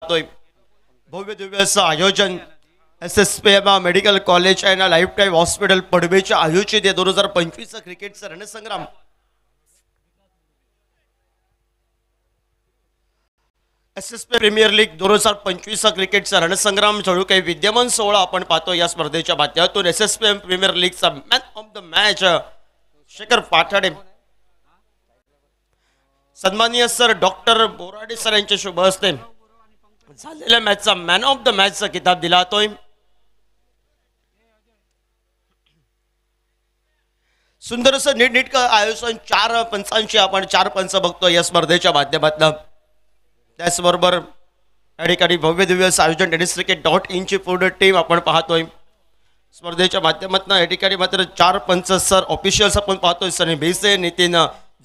पाहतोय भव्य दिव्य असं आयोजन SSPM मेडिकल कॉलेज आणि लाईफ टाईम हॉस्पिटल पडवेचे आयोजित 2025 क्रिकेटचा रणसंग्राम SSP प्रीमियर लीग 2025 क्रिकेटचा रणसंग्राम चालू काही विद्यमान 16 आपण पाहतो या स्पर्धेच्या माध्यमातून SSPM प्रीमियर लीगचा man of the match Shekhar Pathade सन्माननीय सर डॉक्टर बोराडे सर यांच्या शुभ हस्ते झालेल्या मॅचचा मॅन ऑफ द मॅचचा किताब दिला जातोय। सुंदर असं नीटनेटकं आयोजन 4 पंचांची आपण 4 पंच बघतो या स्पर्धेच्या माध्यमातून। त्याचबरोबर या ठिकाणी भव्य दिव्य आयोजन tenniscricket.in ची पूर्ण टीम आपण पाहतोय स्पर्धेच्या माध्यमातून। या ठिकाणी मात्र 4 पंच सर ऑफिशियल्स आपण पाहतोय सनी भेसे नितीन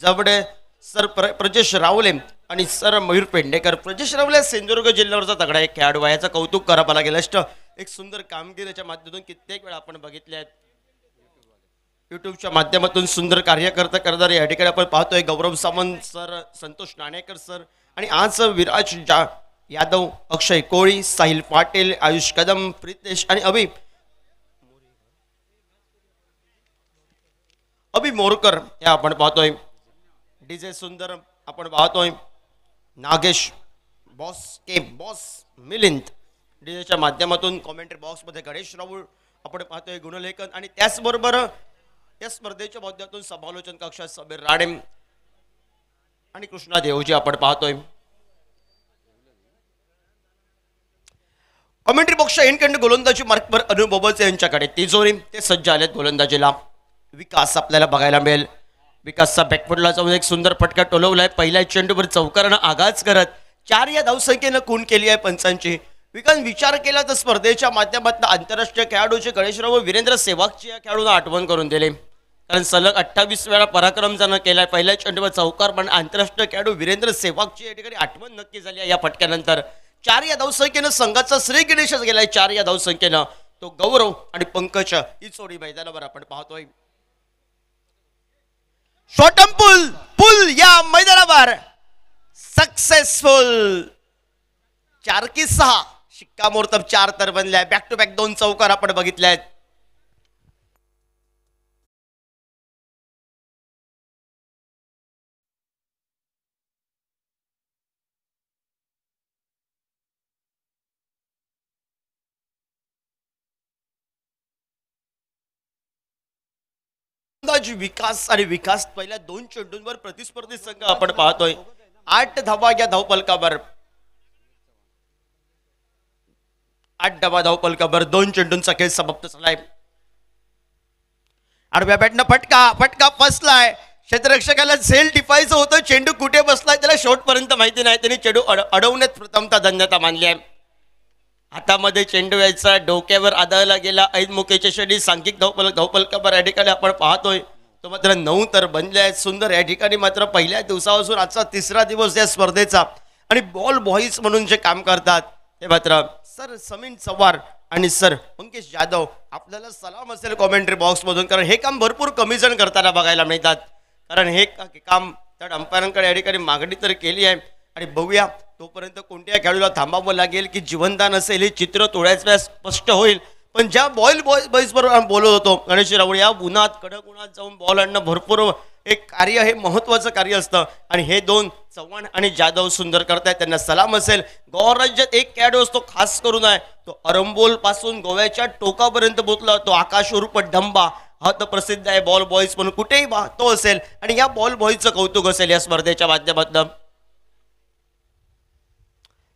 जबडे सर प्रजेश रावले आणि सर मयूर पेंडेकर। प्रजेश रावले सिंधुदुर्ग जिल्ह्यावरचा तगडा एक खेळाडू आहे याचं कौतुक करावं लागेल। एक सुंदर कामगिरीच्या माध्यमातून कित्येक वेळा आपण बघितले आहेत यूट्यूबच्या माध्यमातून सुंदर कार्य करणारे या ठिकाणी आपण पाहतोय गौरव सामंत सर संतोष नाणेकर सर आणि आज विराज यादव अक्षय कोळी साहिल पाटील आयुष कदम प्रितेश आणि अभि मोरकर या आपण पाहतोय डीजे सुंदर आपण पाहतोय नागेश बॉस मिलिंद डीजेच्या माध्यमातून कॉमेंट्री बॉक्स मध्ये गणेश राऊळ आपण पाहतोय गुणलेखन आणि त्याचबरोबर या स्पर्धेच्या माध्यमातून समालोचन कक्षात सबीर राणे आणि कृष्णा देवजी आपण पाहतोय। कॉमेंट्री बॉक्सच्या एंड गोलंदाजी मार्कवर अनुभवच यांच्याकडे तिजोरी ते सज्ज आलेत गोलंदाजीला। विकास आपल्याला बघायला मिळेल विकासचा बॅकफुटला जाऊन एक सुंदर फटका टोलवलाय पहिल्या चेंडूवर चौकारानं आगाज करत 4 या धावसंख्येनं खून केली आहे पंचांची। विकास विचार केला तर स्पर्धेच्या माध्यमातून आंतरराष्ट्रीय खेळाडूचे गणेशराव वीरेंद्र सेवागची या खेळाडूंना आठवण करून दिले कारण सलग 28 वेळा पराक्रम ज्यानं केलाय पहिल्या चेंडूवर चौकार पण आंतरराष्ट्रीय खेळाडू वीरेंद्र सेवागची या ठिकाणी आठवण नक्की झाली आहे या फटक्यानंतर। 4 या धावसंख्येनं संघाचा श्री गणेशच गेलाय 4 या धावसंख्येनं तो गौरव आणि पंकज ही जोडी मैदानावर आपण पाहतोय। शॉर्टम पुल या मैदानावर सक्सेसफुल 4 की 6 शिक्कामोर्तब 4 तर बनल्या बॅक टू बॅक 2 चौकार आपण बघितले आहेत। विकास आणि विकास पहिल्या 2 चेंडूंवर प्रतिस्पर्धी संघ आपण पाहतोय 8 धावा या धावपलकावर 8 धावपलकावर 2 चेंडूंचा खेळ समाप्त झालाय। आडव्या बॅटनं फटका फसलाय क्षेत्ररक्षकाला झेल टिपायचं होतं चेंडू कुठे बसलाय त्याला शेवटपर्यंत माहिती नाही त्यांनी चेंडू अडवण्यात प्रथमता धन्यता मानली आहे। हातामध्ये चेंडू यायचा डोक्यावर आदळला गेला ऐन मुकेच्या शेडी सांघिक धावपलकावर या ठिकाणी आपण पाहतोय तो मात्र 9 तर बनले आहेत सुंदर। या ठिकाणी मात्र पहिल्या दिवसापासून आजचा 3रा दिवस या स्पर्धेचा आणि बॉल बॉईज म्हणून जे काम करतात ते मात्र सर समीन चव्हाण आणि सर अंकिश जाधव आपल्याला सलाम असेल कॉमेंट्री बॉक्स मधून कारण हे काम भरपूर कमी जण करताना बघायला मिळतात कारण हे काम त्या अंपायरांकडे या ठठिकाणी मागणी तर केली आहे आणि बघूया तोपर्यंत कोणत्या खेळाडूला थांबावं लागेल की जीवनदान असेल हे चित्र थोड्याच वेळा स्पष्ट होईल। पण ज्या बॉईज बरोबर बोलत होतो गणेश राऊळ या उन्हात कडक उन्हात जाऊन बॉल आणणं भरपूर एक कार्य हे महत्त्वाचं कार्य असतं आणि हे 2 चव्हाण आणि जाधव सुंदर करतायत त्यांना सलाम असेल। गोवा राज्यात एक खेळाडू असतो खास करून आहे तो अरंबोल पासून गोव्याच्या टोकापर्यंत पोहोचला तो आकाश उर्फ डंबा हा तर प्रसिद्ध आहे बॉल बॉईज म्हणून कुठेही तो असेल आणि या बॉल बॉईजचं कौतुक असेल या स्पर्धेच्या माध्यमातून।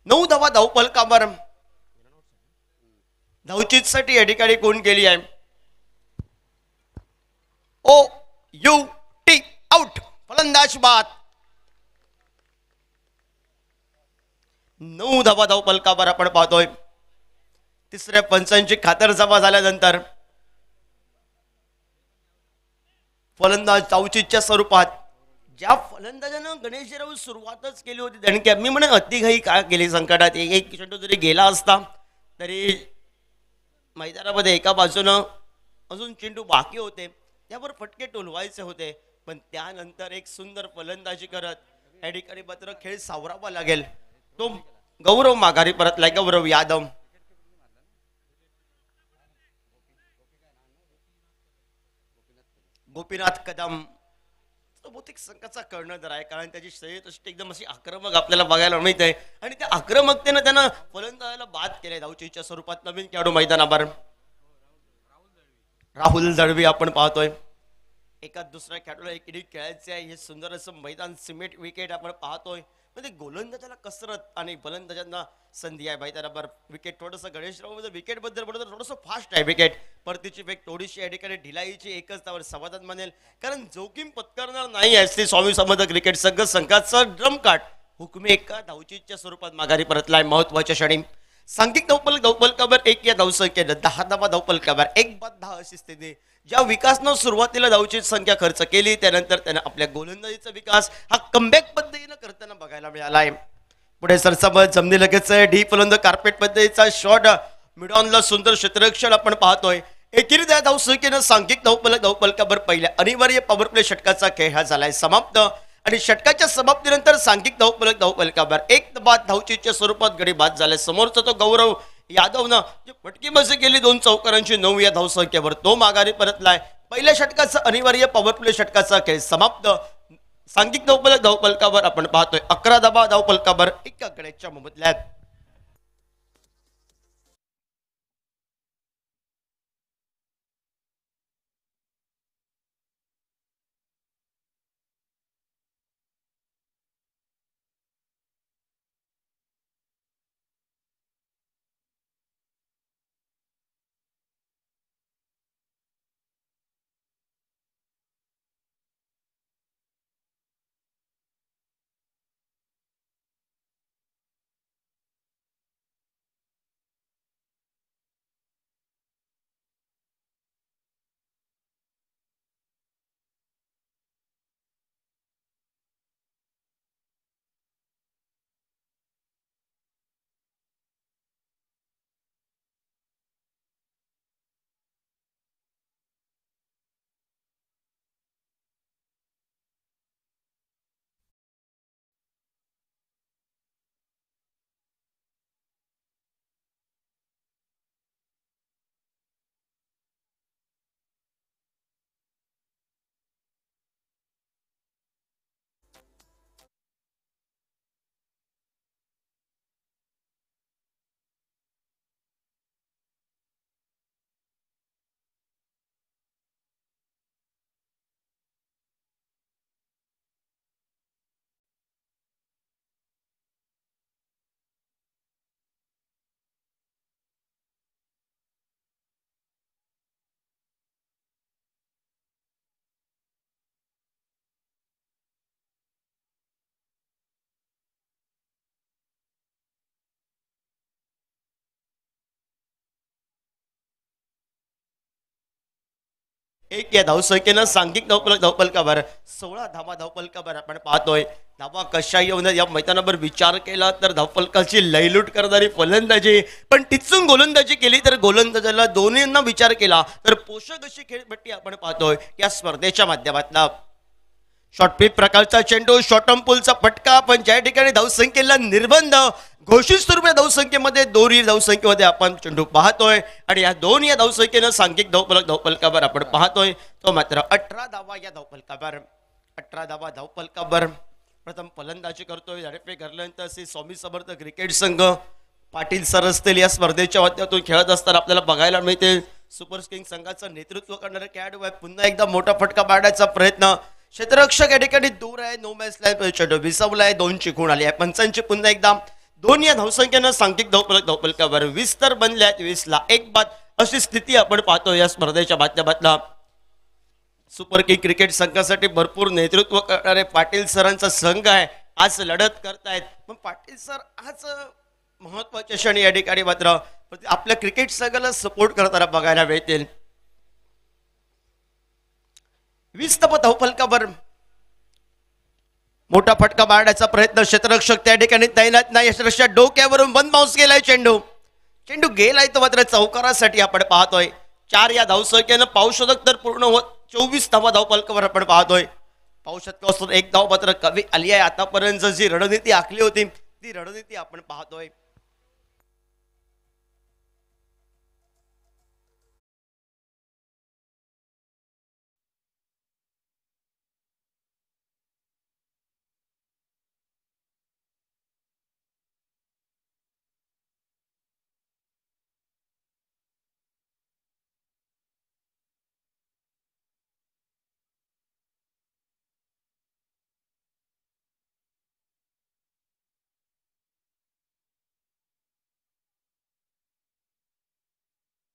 9 धावा धावपलकावर धावचीतसाठी या ठिकाणी कोण केली आहे OUT आउट फलंदाज बाद 9 धावा धावपलकावर आपण पाहतोय। 3ऱ्या पंचांची खातरजमा झाल्यानंतर फलंदाज धावचीतच्या स्वरूपात ज्या फलंदाजानं गणेशराव सुरुवातच केली होती दणक्या मी म्हणे अतिघाई का केली संकटात एक चेंडू जरी गेला असता तरी मैदानामध्ये एका बाजूनं अजून चेंडू बाकी होते त्यावर फटके टोलवायचे होते पण त्यानंतर एक सुंदर फलंदाजी करत या ठिकाणी मात्र खेळ सावरावा लागेल तो गौरव माघारी परतलाय. गौरव यादव, गोपीनाथ कदम बहुतेक संघाचा कर्णधार आहे, कारण त्याची शर्यत एकदम अशी आक्रमक आपल्याला बघायला मिळते आणि त्या आक्रमकतेनं त्यानं फलंदाजाला बाद केले. धावचीच्या स्वरूपात नवीन खेळाडू मैदानावर राहुल दळवी आपण पाहतोय. एका दुसऱ्या खेळाडूला एक इनिंग खेळायचे आहे. हे सुंदर असं मैदान, सिमेंट विकेट आपण पाहतोय. म्हणजे गोलंदाजाला कसरत आणि फलंदाजांना संधी आहे मैदानावर. विकेट थोडंसं गणेशराव मध्ये विकेट बद्दल बोलतो, थोडंसं फास्ट आहे विकेट. परतीची वेग थोडीशी या ठिकाणी ढिलाईची, एकच त्यावर समाधान मानेल, कारण जोखीम पत्करणार नाही आहे श्री स्वामी समर्थ क्रिकेट संघ. संघाचा ड्रम काट हुकमी एका धावचीच्या स्वरूपात माघारी परतलाय. महत्वाच्या क्षणी सांघिक धावपलकावर 1 या धावसंख्येनं 10 धावा धावपलकावर 1 बाद 10 अशी स्थिती. ज्या विकासनं सुरुवातीला धावची संख्या खर्च केली, त्यानंतर त्यानं आपल्या गोलंदाजीचा विकास हा कमबॅक पद्धतीनं करताना बघायला मिळाला आहे. पुढे सरसाबत जमनी लगेच डी फलंद कार्पेट पद्धतीचा शॉट, मिडॉनला सुंदर क्षेत्ररक्षण आपण पाहतोय. एकेरी त्या धावसंख्येनं सांघिक धावपलकावर पहिल्या अनिवार्य पॉवर प्ले षटकाचा खेळ हा झालाय समाप्त आणि षटकाच्या समाप्तीनंतर सांघिक धावपलकावर 1 बाद धावचीच्या स्वरूपात गडी बाद झाले. समोरचा तो गौरव यादवनं जी फटकेबाजी केली 2 चौकारांची 9 या धावसंख्येवर, तो माघारी परतलाय. पहिल्या षटकाचा अनिवार्य पॉवर प्ले षटकाचा खेळ समाप्त. सांघिक धावपलकावर आपण पाहतोय 11 धावा धावपलकावर 1 गड्याच्या मोबदल्यात. एक या धावसंख्येनं सांघिक धावपलकावर 16 धावा धावपलकावर आपण पाहतोय. धावा कशा येऊन या मैदानावर विचार केला तर धावपलकाची लयलूट करणारी फलंदाजी, पण टिचून गोलंदाजी केली तर गोलंदाजाला दोन्हींना विचार केला तर पोषक अशी खेळपट्टी आपण पाहतोय या स्पर्धेच्या माध्यमातून. शॉर्टपिच प्रकारचा चेंडू, शॉर्टम पुलचा फटका, पण ज्या ठिकाणी धावसंख्येला निर्बंध घोषित स्वरूपात धावसंख्येमध्ये 2 धावसंख्येमध्ये आपण चेंडू पाहतोय आणि या 2 या धावसंख्येनं सांघिक धावपलकावर आपण पाहतोय तो मात्र 18 धावा या धावपलकावर. 18 धावा धावपलकावर प्रथम फलंदाजी करतोय झडपे घरल्यानंतर श्री स्वामी समर्थ क्रिकेट संघ. पाटील सर असतील या स्पर्धेच्या माध्यमातून खेळत असताना आपल्याला बघायला मिळते. सुपर किंग संघाचं नेतृत्व करणारे खेळाडू आहे. पुन्हा एकदा मोठा फटका मारण्याचा प्रयत्न, क्षेत्ररक्षक या ठिकाणी दूर आहे. नो मॅच लाईन चेंडू विसवलाय, 2 चिकून आली आहे. पंचांची पुन्हा एकदा 2 या धावसंख्येनं सांघिक धावपलकावर 20 तर बनल्यात, 20 ला 1 बाद अशी स्थिती आपण पाहतो या स्पर्धेच्या माध्यमातून. सुपर किंग क्रिकेट संघासाठी भरपूर नेतृत्व करणारे पाटील सरांचा संघ आहे. आज लढत करतायत, पण पाटील सर आज महत्वाच्या क्षणी या ठिकाणी मात्र आपल्या क्रिकेट संघाला सपोर्ट करताना बघायला मिळतील. 20 धावपलकावर मोठा फटका मारण्याचा प्रयत्न, क्षेत्ररक्षक त्या ठिकाणी तैनात नाही. क्षेत्ररक्षक डोक्यावरून बंद बाउन्स गेलाय चेंडू, चेंडू गेलाय तो मात्र चौकारासाठी आपण पाहतोय. 4 या धावसंख्येनं पावशतक तर पूर्ण होत 24 धावा धावपलकावर आपण पाहतोय. पावशतकापासून 1 धाव मात्र कमी आली आहे. आतापर्यंत जी रणनीती आखली होती ती रणनीती आपण पाहतोय.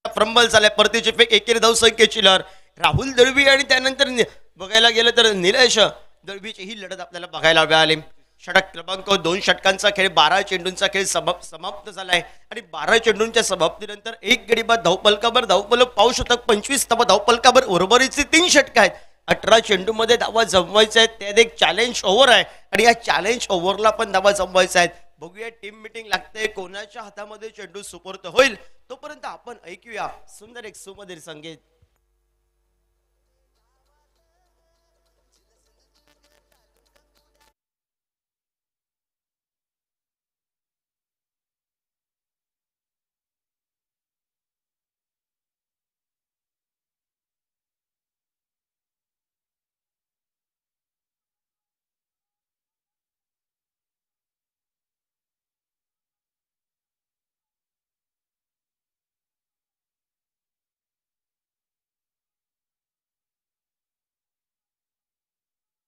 फ्रंबल झालाय, परतीची फेक, एकेरी धावसंख्येची लहर. राहुल दळवी आणि त्यानंतर बघायला गेलं तर निलेश दळवीची ही लढत आपल्याला बघायला मिळाली. षटक क्रमांक 2 षटकांचा खेळ, 12 चेंडूंचा खेळ समाप्त झालाय आणि 12 चेंडूंच्या समाप्तीनंतर एक गडी बाद धावपलकावर धावपल पाहू शकतात. 25 धावा धावपलकावर, उर्वरितचे 3 षटक आहेत. 18 चेंडूमध्ये धावा जमवायच्या आहेत. त्यात एक चॅलेंज ओव्हर आहे आणि या चॅलेंज ओव्हरला पण धावा जमवायच्या आहेत. बघूया टीम मीटिंग लागते, कोणाच्या हातामध्ये चेंडू सुपूर्त होईल. तोपर्यंत आपण ऐकूया सुंदर एक सुमधुर संगीत.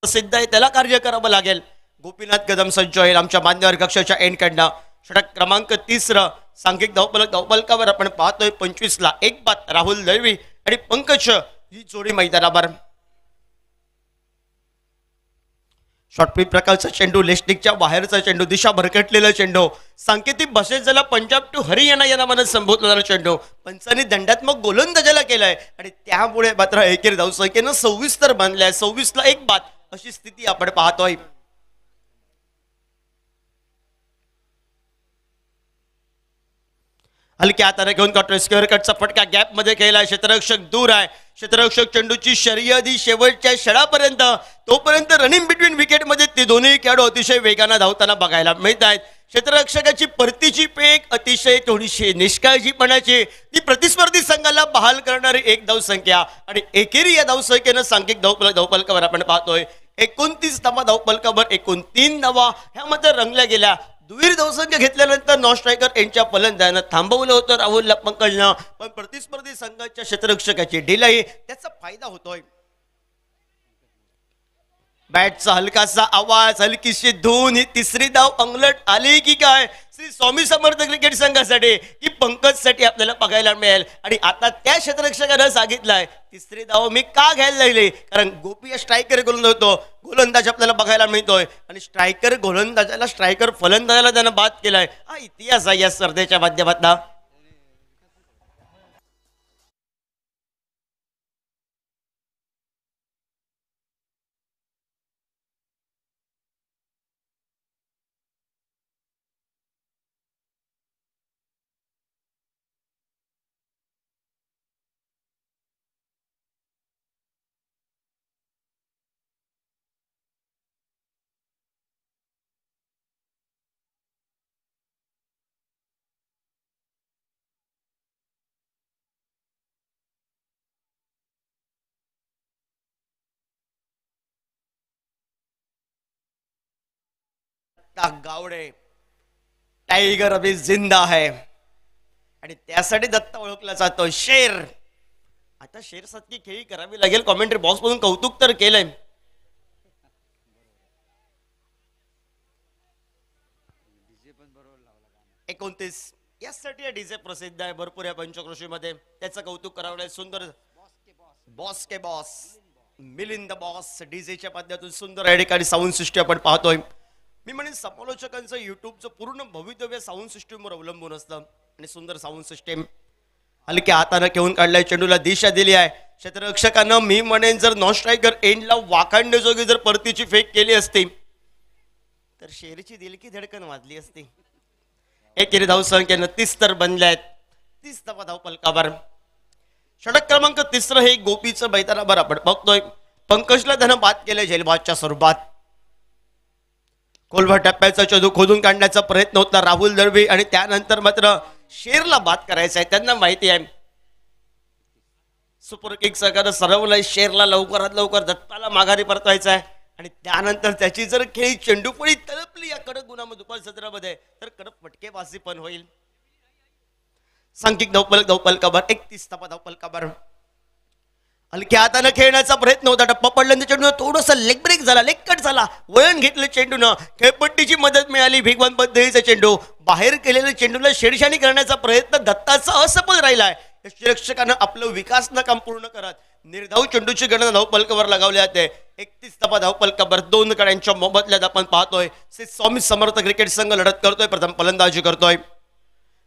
प्रसिद्ध आहे त्याला कार्य करावं लागेल. गोपीनाथ कदम सज्ज होईल आमच्या मान्यवर कक्षाच्या एंड कडनं. षटक क्रमांक 3 सांघिक धावपलकावर आपण पाहतोय. 25 ला एक बाद राहुल दळवी आणि पंकज ही जोडी मैदानावर. शॉर्टपिच प्रकारचा चेंडू, लेस्टिकच्या बाहेरचा चेंडू, दिशा भरकटलेला चेंडू, सांकेतिक भाषेत ज्याला पंजाब टू हरियाणा या नावानं संबोधला जाणारा चेंडू पंचांनी दंडात्मक गोलंदाजाला केलाय आणि त्यामुळे मात्र एकेरी धावसंख्येनं 26 तर बांधल्या. 26 ला एक बाद अशी स्थिती आपण पाहतोय. हलक्या हाताने घेऊन काढतोय. स्क्वेअर कटचा फटका गॅप मध्ये खेळलाय. क्षेत्ररक्षक दूर आहे. क्षेत्ररक्षक चेंडूची शर्यती शेवटच्या षडापर्यंत, तोपर्यंत रनिंग बिटवीन विकेट मध्ये ते दोन्ही खेळाडू अतिशय वेगाने धावताना बघायला मिळत आहेत. क्षेत्ररक्षकाची परतीची पेक अतिशय थोडीशी निष्काळजीपणाची, ती प्रतिस्पर्धी संघाला बहाल करणारी एक धावसंख्या आणि एकेरी या धावसंख्येनं सांघिक धावपलकावर आपण पाहतोय 29 धावा धावपलकावर, एकूण 3 धावा ह्या मात्र रंगल्या गेल्या. दुहेरी धावसंख्या घेतल्यानंतर नॉन स्ट्रायकर यांच्या फलंदाजानं थांबवलं होतं राहुल पंकजनं, पण प्रतिस्पर्धी संघाच्या क्षेत्ररक्षकाची डिलाई त्याचा फायदा होतोय. बॅटचा हलकासा आवाज, हलकीशी धून, ही तिसरी धाव अंगलट आली की काय श्री स्वामी समर्थ क्रिकेट संघासाठी की पंकज साठी आपल्याला बघायला मिळेल. आणि आता त्या क्षेत्ररक्षकानं सांगितलंय तिसरी धाव मी का घ्यायला लागली, कारण गोपी स्ट्रायकर गोलंदाज आपल्याला बघायला मिळतोय आणि स्ट्रायकर गोलंदाजाला, स्ट्रायकर फलंदाजाला त्यानं बाद केलाय. हा इतिहास आहे या स्पर्धेच्या माध्यमातून. गावडे टायगर अभी जिंदा है आणि त्यासाठी दत्ता ओळखला जातो शेर. आता शेर सारखी खेळी करावी लागेल. कॉमेंट्री बॉक्स मधून कौतुक तर केलंय. एकोणतीस यासाठी डीजे प्रसिद्ध आहे भरपूर या पंचक्रोशी मध्ये, त्याचं कौतुक करावं. सुंदर बॉस के बॉस मिलिंद बॉस डीजेच्या माध्यमातून सुंदर या ठिकाणी साऊंड सिस्टम आपण पाहतोय. मी म्हणेन समालोचकांचं युट्यूबचं पूर्ण भवितव्य साऊंड सिस्टीमवर अवलंबून असतं आणि सुंदर साऊंड सिस्टीम. हलक्या हाताने घेऊन काढलाय, चेंडूला दिशा दिली आहे. क्षेत्ररक्षकानं मी म्हणेन जर नॉन स्ट्रायकर एंडला वाखाणण्याजोगी जर परतीची फेक केली असती तर शेरची दिलकी धडकन वाजली असती. एकेरी धावसंख्येनं 30 तर बनल्या आहेत. 30 धावा धावपलकावर. षटक क्रमांक 3 हे गोपीचं मैदानावर आपण बघतोय. पंकजला त्यानं बाद केलंय झेलबादच्या स्वरूपात. खोलवर टप्प्याचा चेंडू खोदून काढण्याचा प्रयत्न होता राहुल दळवी आणि त्यानंतर मात्र शेरला बाद करायचा आहे. त्यांना माहिती आहे सुपर किक सगळं सरवलंय, शेरला लवकरात लवकर दत्ताला माघारी परतवायचा आहे आणि त्यानंतर त्याची जर खेळी चेंडूपळी तळपली या कडक गुणामध्ये दुपार सत्रामध्ये तर कडक फटकेबाजी पण होईल. सांघिक धावपल कबर 31 धावा धावपल कबर. हलक्या हाताने खेळण्याचा प्रयत्न होता, टप्पा पडल्यानंतर चेंडू थोडंसं लेग ब्रेक झाला, लेग कट झाला, वळण घेतलं चेंडूनं, खेळपट्टीची मदत मिळाली, भिगवण पद्धतीचा चेंडू बाहेर केलेल्या चेंडूला शेरशानी करण्याचा प्रयत्न दत्ताचा असफल राहिलाय. यष्टिरक्षकानं आपलं विकास न काम पूर्ण करत निर्धाव चेंडूची गणना धावपलकावर लगावली जाते. 31 धावा धावपलकावर 2 गड्यांच्या मोबदल्यात आपण पाहतोय स्वामी समर्थ क्रिकेट संघ लढत करतोय, प्रथम फलंदाजी करतोय.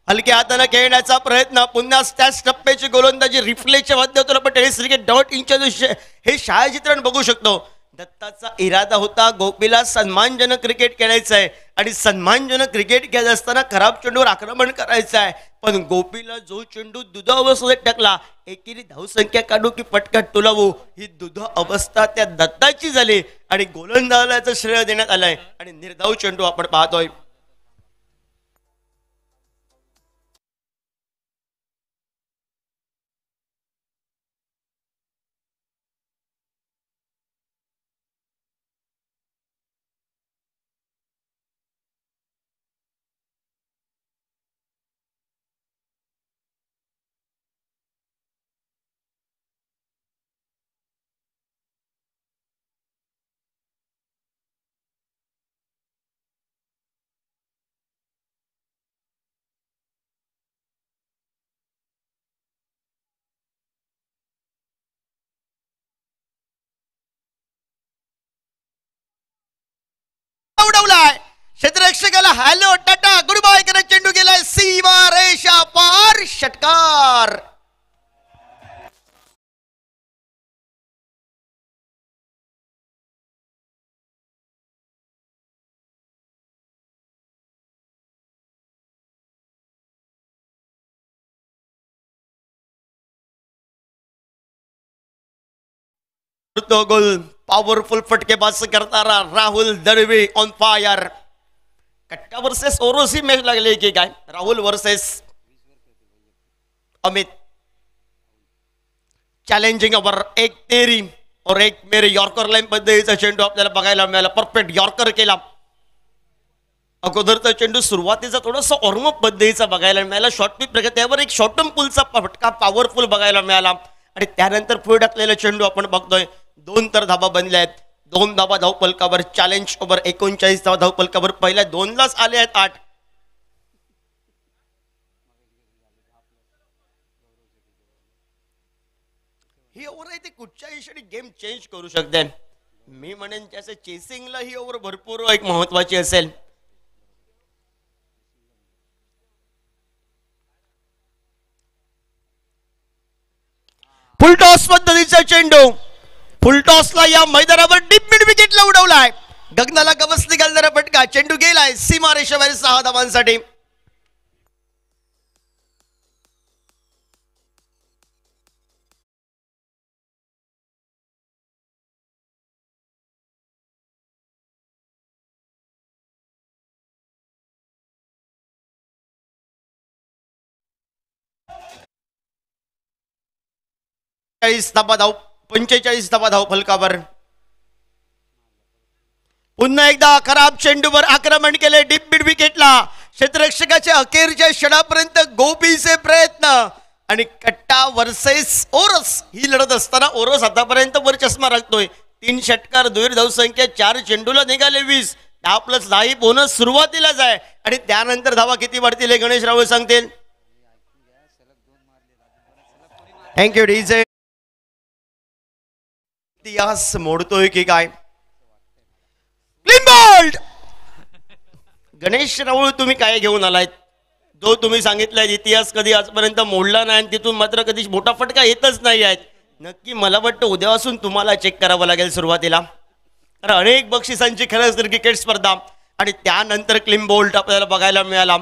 हलक्या हाताने खेळण्याचा प्रयत्न, पुन्हा त्याच टप्प्याची गोलंदाजी, रिफ्लेच्या माध्यमातून आपण टेनिस क्रिकेट .in हे छायाचित्रण बघू शकतो. दत्ताचा इरादा होता गोपीला सन्मानजनक क्रिकेट खेळायचं आहे आणि सन्मानजनक क्रिकेट खेळत असताना खराब चेंडूवर आक्रमण करायचं आहे, पण गोपीला जो चेंडू दुधा अवस्थेत टाकला, एकेरी धावसंख्या काढू की पटकट तुलावू, ही दुधा अवस्था त्या दत्ताची झाली आणि गोलंदाजाचं श्रेय देण्यात आलंय आणि निर्धाव चेंडू आपण पाहतोय. उडवलाय क्षेत्ररक्षकाला हॅलो टाटा गुड बाय करत चेंडू गेलाय सीमा रेषा पार, षटकार. गोल पॉवरफुल फटकेबाज करणारा राहुल दळवी ऑन फायर. कट्टा वर्सेस ओरोसी मॅच लागली की काय? Rahul versus Amit. Challenging over, एक तेरी और एक मेरे यॉर्कर लाईन पद्धतीचा चेंडू आपल्याला बघायला मिळाला. परफेक्ट यॉर्कर केला. अगोदरचा चेंडू सुरुवातीचा थोडासा ऑर्म पद्धतीचा बघायला मिळाला. शॉर्ट पिच प्रगत त्यावर एक शॉर्ट टर्म पुलचा फटका पॉवरफुल बघायला मिळाला आणि त्यानंतर पुढे टाकलेला चेंडू आपण बघतोय. 2 तर धाबा बनल्या आहेत. 2 धाबा धावपलकावर. चॅलेंज ओव्हर 39 धावा धावपलकावर. पहिल्या 2लाच आले आहेत 8. ही ओव्हर आहे ती कुठच्या इशाने गेम चेंज करू शकते. मी म्हणेन त्याचं चेसिंगला ही ओव्हर भरपूर एक महत्वाची असेल. फुलटॉस पद्धतीचा चेंडू, फुलटॉसला या मैदानावर डीप मिड विकेटला उडवलाय. गगनाला गवसणी घालणारा फटका, चेंडू गेलाय सीमा रेषेवर 6 धावांसाठी. धावा धाव 45 धावा धाव फलकावर. पुन्हा एकदा खराब चेंडूवर आक्रमण केले डीप मिड विकेटला. क्षेत्ररक्षकाच्या अखेरच्या क्षणापर्यंत गोपीचे प्रयत्न आणि कट्टा वर्सेस ओरस ही लढत असताना ओरस आतापर्यंत वर चष्मा राखतोय. 3 षटकार, दुहेरी धावसंख्या, 4 चेंडूला निघाले 20. 10+10 बोनस सुरुवातीलाच आहे आणि त्यानंतर धावा किती वाढतील हे गणेश राहुल सांगतील. Thank you DJ. इतिहास मोडतोय की काय? Clean bowled. गणेश राहुल तुम्ही काय घेऊन आलायत? जो तुम्ही सांगितलाय इतिहास कधी आजपर्यंत मोडला नाही आणि तिथून मात्र कधी मोठा फटका येतच नाही आहेत. नक्की मला वाटतं उद्यापासून तुम्हाला चेक करावं लागेल सुरुवातीला, कारण अनेक बक्षिसांची खरंच क्रिकेट स्पर्धा आणि त्यानंतर क्लीन बोल्ट आपल्याला बघायला मिळाला.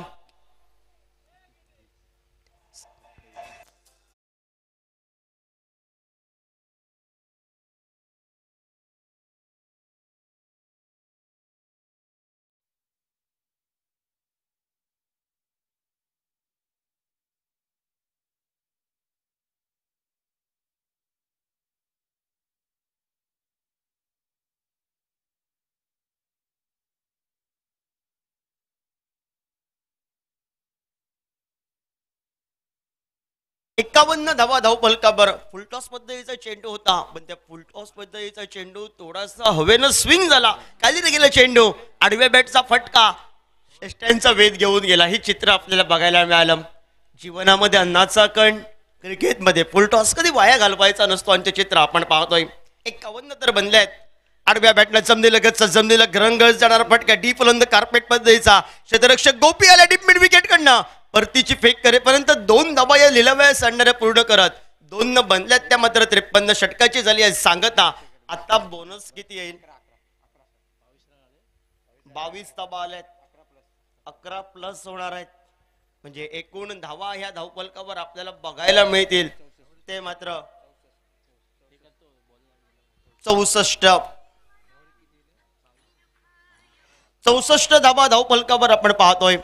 51 धावा धावफलकावर. फुलटॉस पद्धतीचा चेंडू होता, पण त्या फुलटॉस पद्धतीचा चेंडू थोडासा हवेनं स्विंग झाला, खाली गेला चेंडू, आडव्या बॅटचा फटका षष्ट्यांचा वेध घेऊन गेला. ही चित्र आपल्याला बघायला मिळालं. जीवनामध्ये अन्नाचा कण, क्रिकेटमध्ये फुलटॉस कधी वाया घालवायचा नसतो आणि ते चित्र आपण पाहतोय. 51 तर बनले आहेत. आडव्या बॅटला जमलेला रंगळ जाणारा फटका, डीप फलंद कार्पेट पद्धतीचा. क्षेत्ररक्षक गोपी आल्या डीप मिड विकेट कडनं, परतीची फेक करेपर्यंत 2 धावा या लिलाव्या सांडणाऱ्या पूर्ण करत 2 न बनल्यात त्या मात्र 53 षटकाची झाली आहे सांगता. आता बोनस किती येईल? 22 धावा आल्यात, 11 प्लस होणार आहेत. म्हणजे एकूण धावा ह्या धावफलकावर आपल्याला बघायला मिळतील ते मात्र 64 धावा धावफलकावर आपण पाहतोय.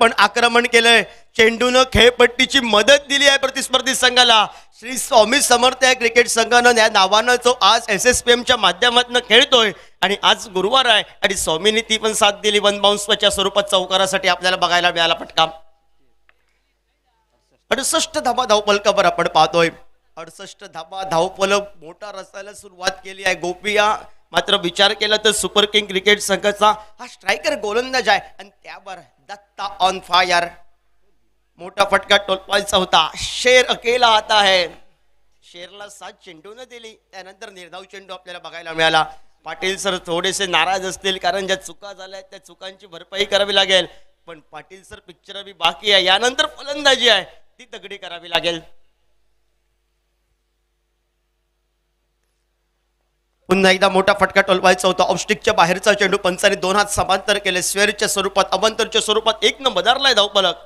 पण आक्रमण केलंय, चेंडूनं खेळपट्टीची मदत दिली आहे प्रतिस्पर्धी संघाला. श्री स्वामी समर्थ या क्रिकेट संघानं या नावानं जो आज SSPMच्या माध्यमातून खेळतोय आणि आज गुरुवार आहे आणि स्वामींनी ती पण साथ दिली. 1 बाउन्सच्या स्वरूपात चौकारासाठी आपल्याला बघायला मिळाला फटका. 68 धावा धावफलकावर आपण पाहतोय. 68 धावा धावफलक मोठा रचायला सुरुवात केली आहे. गोपिया मात्र विचार केला तर सुपर किंग क्रिकेट संघाचा हा स्ट्रायकर गोलंदाज आहे आणि त्यावर दत्ता ऑन फायर. मोठा फटका टोलवायचा होता. शेर अकेला आता है. शेरला 7 चेंडू न दिली, त्यानंतर निर्धाव चेंडू आपल्याला बघायला मिळाला. पाटील सर थोडेसे नाराज असतील कारण ज्या चुका झाल्या त्या चुकांची भरपाई करावी लागेल. पण पाटील सर पिक्चर बी बाकी आहे, यानंतर फलंदाजी आहे ती तगडी करावी लागेल. पुन्हा एकदा मोठा फटका टोलवायचा होता. ऑफस्टिकच्या बाहेरचा चेंडू पंचाने 2 हात समांतर केले. स्वेअरच्या स्वरूपात अवांतरच्या स्वरूपात 1 न बदारलाय धावफलक.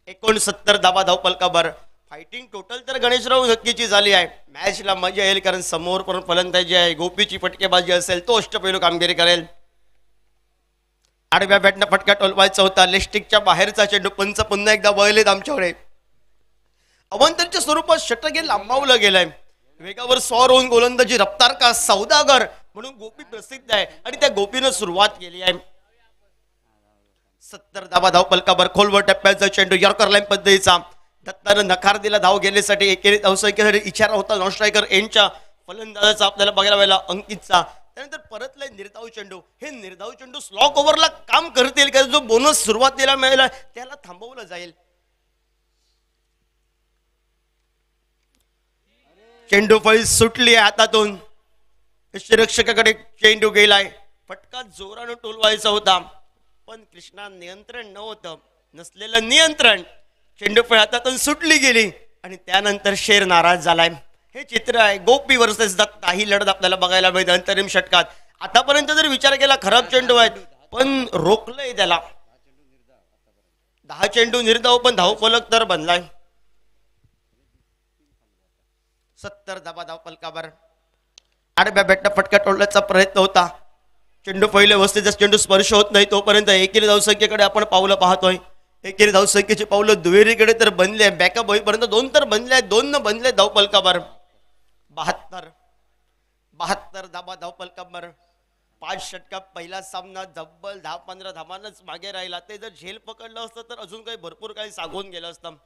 69 धावा धावफलकावर. फायटिंग टोटल तर गणेशराव नक्कीची झाली आहे. मॅचला मजा येईल कारण समोर पण फलंदाजी आहे. गोपीची फटकेबाजी असेल तो अष्टपैलू कामगिरी करेल. आडव्या बॅटनं फटका टोलवायचा होता. लेस्टिकच्या बाहेरचा चेंडू पंच पुन्हा एकदा वळलेत आमच्याकडे. अवांतरच्या स्वरूपात षटके लांबवलं गेलंय. वेगावर स्वार होऊन गोलंदाजी रफ्तार का सौदागर म्हणून गोपी प्रसिद्ध आहे आणि त्या गोपीनं सुरुवात केली आहे. 70 धावा धावफलकावर. खोलवर टप्प्याचा चेंडू यॉर्कर लाईन पद्धतीचा. दत्तानं नकार दिला धाव घेण्यासाठी. एकेरी धावसंख्येसाठी इशारा होता नॉन स्ट्रायकर एंडच्या फलंदाजाचा आपल्याला बघायला मिळाला अंकितचा. त्यानंतर परतलाय निर्धाव चेंडू. हे निर्धाव चेंडू स्लॉक ओव्हरला काम करतील का? जो बोनस सुरुवातीला मिळाला त्याला थांबवलं जाईल. चेंडू फळी सुटली आहे हातातून. यष्टिरक्षकाकडे चेंडू गेलाय. फटका जोरानं टोलवायचा होता पण कृष्णा नियंत्रण नव्हतं. नसलेलं नियंत्रण. चेंडू फळ हातातून सुटली गेली आणि त्यानंतर शेर नाराज झालाय. हे चित्र आहे गोपी वर्सेस दत्ता. ही लढत आपल्याला बघायला मिळते अंतरिम षटकात. आतापर्यंत जर विचार केला खराब चेंडू आहेत पण रोखलंय त्याला. 10 चेंडू निर्धाव पण धावफलक तर बनलाय. 70 धावा धावफलकावर. आडव्या बॅटनं फटका टोलण्याचा प्रयत्न होता. चेंडू पहिले वस्तीचा चेंडू स्पर्श होत नाही तोपर्यंत एकेरी धावसंख्येकडे आपण पावलं पाहतोय. एकेरी धावसंख्येची पावलं दुहेरीकडे तर बनले. बॅकअप होईपर्यंत 2 तर बनले, 2 न बनले धावफलकावर. 72 धावा धावफलकावर. 5 षटकात पहिला सामना जब्बल 10-15 धावांनाच मागे राहिला. ते जर झेल पकडलं असतं तर अजून काही भरपूर काही सांगून गेलं असतं.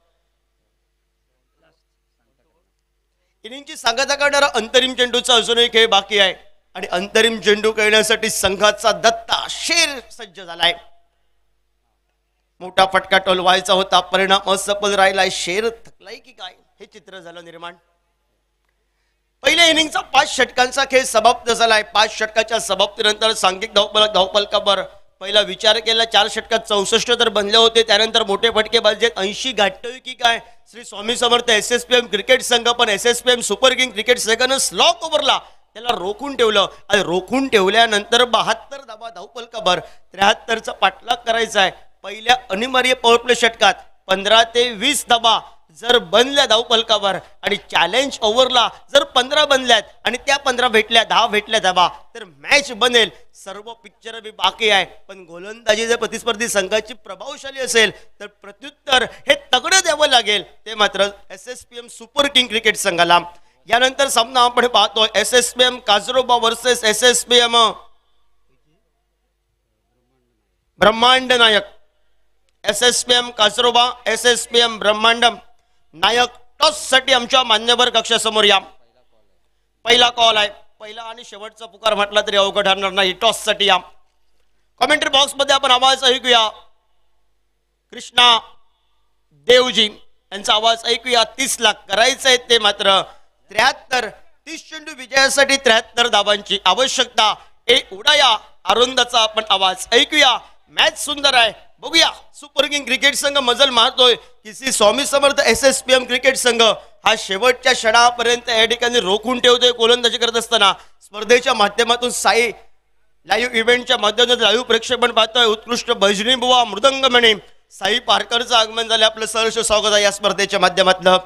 इनिंगची सांगता करणारा अंतरिम चेंडूचा अजूनही खेळ बाकी आहे आणि अंतरिम चेंडू खेळण्यासाठी संघाचा दत्ता शेर सज्ज झालाय. मोठा फटका टोलवायचा होता. परिणाम असफल राहिलाय. शेर थकलाय की काय हे चित्र झालं निर्माण. पहिल्या इनिंगचा 5 षटकांचा खेळ समाप्त झालाय. 5 षटकाच्या समाप्तीनंतर सांघिक धावफलकावर पहिला विचार केला 4 षटकात 64 तर बनले होते. त्यानंतर मोठे फटके बाजूत 80 गाठतोय की काय श्री स्वामी समर्थ SSPM क्रिकेट संघ. पण SSPM सुपर किंग क्रिकेट संघानं स्लॉक ओव्हरला त्याला रोखून ठेवलं आणि रोखून ठेवल्यानंतर 72 धावा धावपलकाभर 73चा पाठलाग करायचा आहे. पहिल्या अनिवार्य पॉवर प्ले षटकात 15 ते 20 धावा जर बनल्या धावपलकावर आणि चॅलेंज ओव्हरला जर 15 बनल्यात आणि त्या 15 भेटल्या 10 भेटल्या धावा तर मॅच बनेल. सर्व पिक्चर बी बाकी आहे, पण गोलंदाजी जर प्रतिस्पर्धी संघाची प्रभावशाली असेल तर प्रत्युत्तर हे तगडं द्यावं लागेल, ते मात्र SSPM सुपर किंग क्रिकेट संघाला. यानंतर सामना आपण पाहतोय SSPM काजरोबा वर्सेस SSPM ब्रह्मांड नायक. SSPM काजरोबा SSPM ब्रह्मांड नायक. टॉस साठी आमच्या मान्यवर कक्षासमोर या. पहिला कॉल आहे, पहिला आणि शेवटचा पुकार म्हटला तरी अवघड ठरणार नाही. टॉस साठी या. कमेंट्री बॉक्स मध्ये आपण आवाज ऐकूया. कृष्णा देवजी यांचा आवाज ऐकूया. 30 लाख करायचं आहे, ते मात्र 73. 30 चेंडू विजयासाठी 73 धावांची आवश्यकता. उडाया अरुंदाचा आपण आवाज ऐकूया. मॅच सुंदर आहे, बघूया. सुपर किंग क्रिकेट संघ मजल मारतोय की श्री स्वामी समर्थ SSPM क्रिकेट संघ हा शेवटच्या क्षणापर्यंत या ठिकाणी रोखून ठेवतोय गोलंदाजी करत असताना. स्पर्धेच्या माध्यमातून साई लाईव्ह इव्हेंटच्या माध्यमातून लाईव्ह प्रेक्षेपण पाहतोय. उत्कृष्ट भजनी बुवा मृदंगमणी साई पारकरचं आगमन झालं. आपलं सहर्ष स्वागत आहे या स्पर्धेच्या माध्यमातून.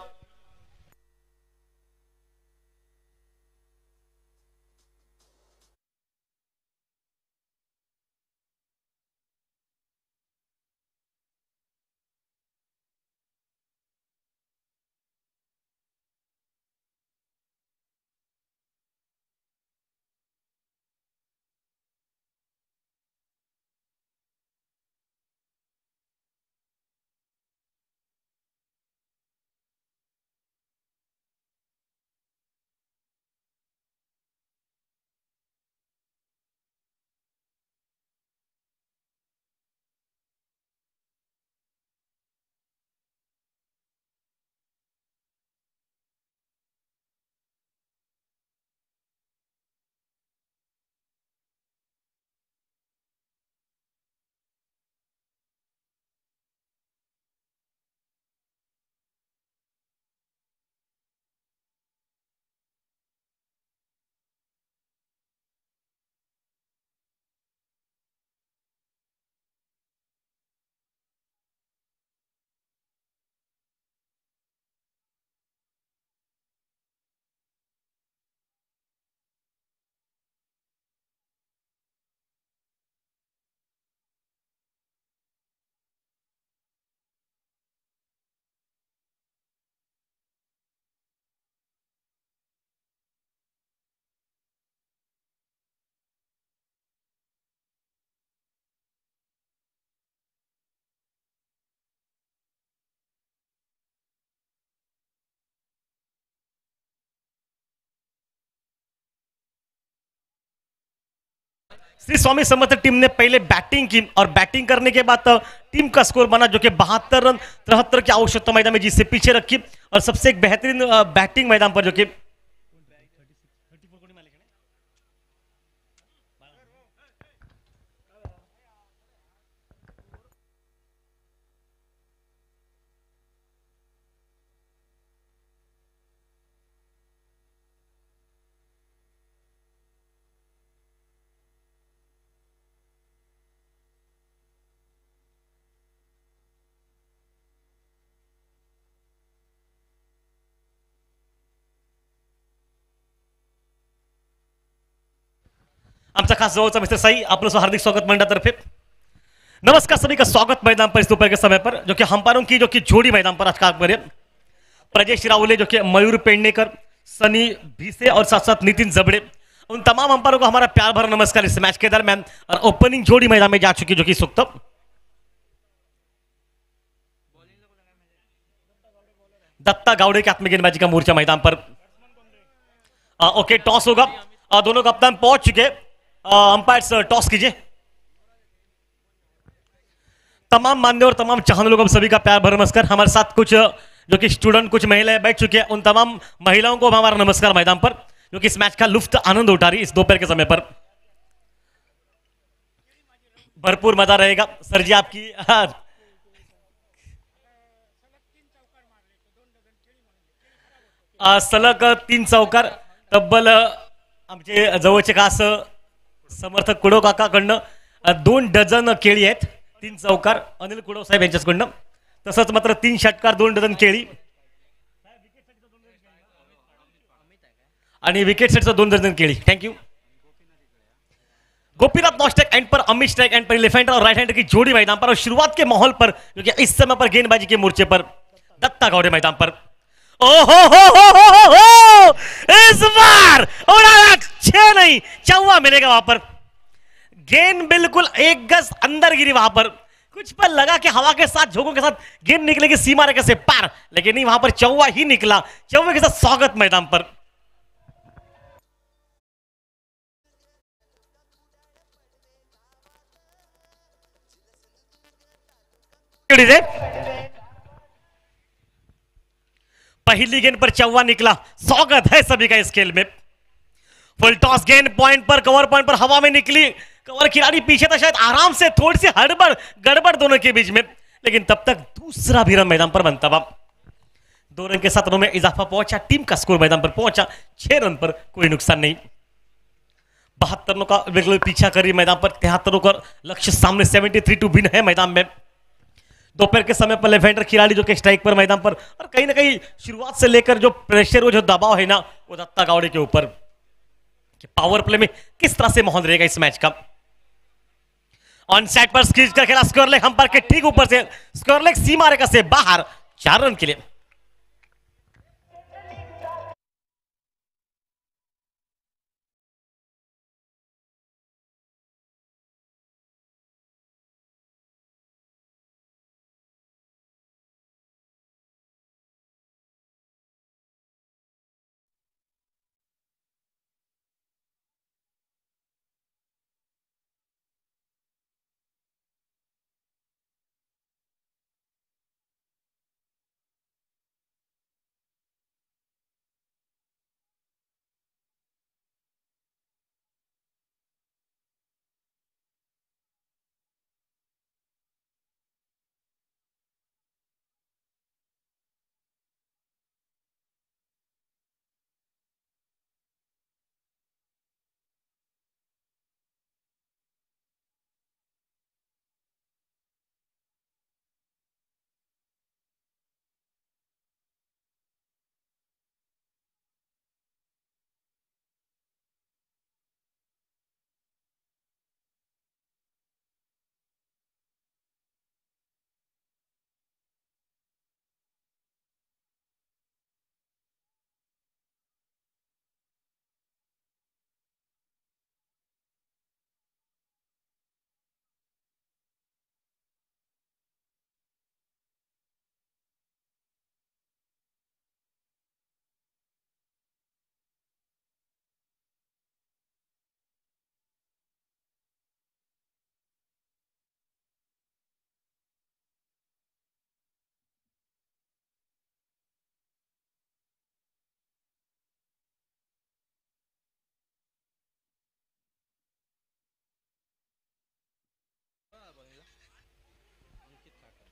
श्री स्वामी समर्थ टीम ने पहले बैटिंग की और बैटिंग करने के बाद टीम का स्कोर बना जो कि 72 रन 73 की आवश्यकता मैदान में जिससे पीछे रखी और सबसे एक बेहतरीन बैटिंग मैदान पर जो कि आमचा खास जवळचा मिस्टर साई आपलं हार्दिक स्वागत मंडळातर्फे. नमस्कार सभी का स्वागत मैदान पर इस दोपहर के समय पर जो कि अंपायरों की जो कि जोड़ी मैदान पर आज का प्रजेश रावले जो कि मयूर पेडनेकर सनी भीसे और साथ साथ नितिन जबड़े उन तमाम अंपायरों को हमारा प्यार भरा नमस्कार. इस मैच के दरमियान और ओपनिंग जोड़ी मैदान में जा चुकी जो कि सुक्त दत्ता गावड़े के आत्मगेंदबाजी का मोर्चा मैदान पर. ओके टॉस होगा. दोनों कप्तान पहुंच चुके. अंपायर्स टॉस कीजिए. तमाम मान्यवर तमाम चाहने लोग सभी का प्यार भरा नमस्कार. हमारे साथ कुछ जो कि स्टूडेंट कुछ महिलाएं बैठ चुके हैं उन तमाम महिलाओं को हमारा नमस्कार मैदान पर जो कि इस मैच का लुफ्त आनंद उठा रही इस दोपहर के समय पर. भरपूर मजा रहेगा. सर जी आपकी सलग 3 चौकार तब्बल आमचे जवळचे खास समर्थक कुडो काकाकडनं 2 डझन केळी आहेत, 3 चौकार अनिल कुडव साहेब यांच्याकडनं, तसंच मात्र 3 षटकार, 2 डझन केळी आणि विकेट सेटचं 2 डझन केळी. Thank you. गोपीनाथ नॉस्टेक एंड पर, अमित स्ट्राइक एंड पर, लेफ्ट हैंडर और राइट हैंडर की जोड़ी मैदान पर, और शुरुआत के माहौल पर क्योंकि इस समय पर गेंदबाजी के मोर्चे पर दत्ता गौड़े मैदान पर. हो इस बार उड़ाया, 6 नहीं 4 मिलेगा वहां पर. गेंद बिल्कुल 1 गज अंदर गिरी वहां पर, कुछ पर लगा कि हवा के साथ झोंकों के साथ गेंद निकलेगी सीमा रेखा से पार, लेकिन नहीं, वहां पर 4 ही निकला. 4 के साथ स्वागत मैदान पर. पहली गेंद पर 4 निकला. स्वागत है सभी का इस खेल में. फुल टॉस गेंद पॉइंट पर, कवर पॉइंट पर हवा में निकली. कवर खिलाड़ी पीछे था, शायद आराम से, थोड़ी सी हड़बड़ गड़बड़ दोनों के बीच में, लेकिन तब तक दूसरा भी रन मैदान पर बनता हुआ. 2 रन के साथ रनों में इजाफा पहुंचा. टीम का स्कोर मैदान पर पहुंचा 6 रन पर, कोई नुकसान नहीं. 72 रनों का बिल्कुल पीछा करी मैदान पर. 73 रनों का लक्ष्य सामने. 73 टू विन है मैदान में. दोपहर के समय पर लेफ्ट हैंडर खिलाड़ी जो कि स्ट्राइक पर मैदान पर, और कहीं ना कहीं शुरुआत से लेकर जो प्रेशर, वो जो दबाव है ना, वो दत्ता गावड़े के ऊपर कि पावर प्ले में किस तरह से माहौल रहेगा इस मैच का. ऑन साइड पर स्क्रीज का खेला, स्क्वायर लेग अंपायर के ठीक ऊपर से, स्क्वायर लेग सीमा रेखा से बाहर, 4 रन के लिए.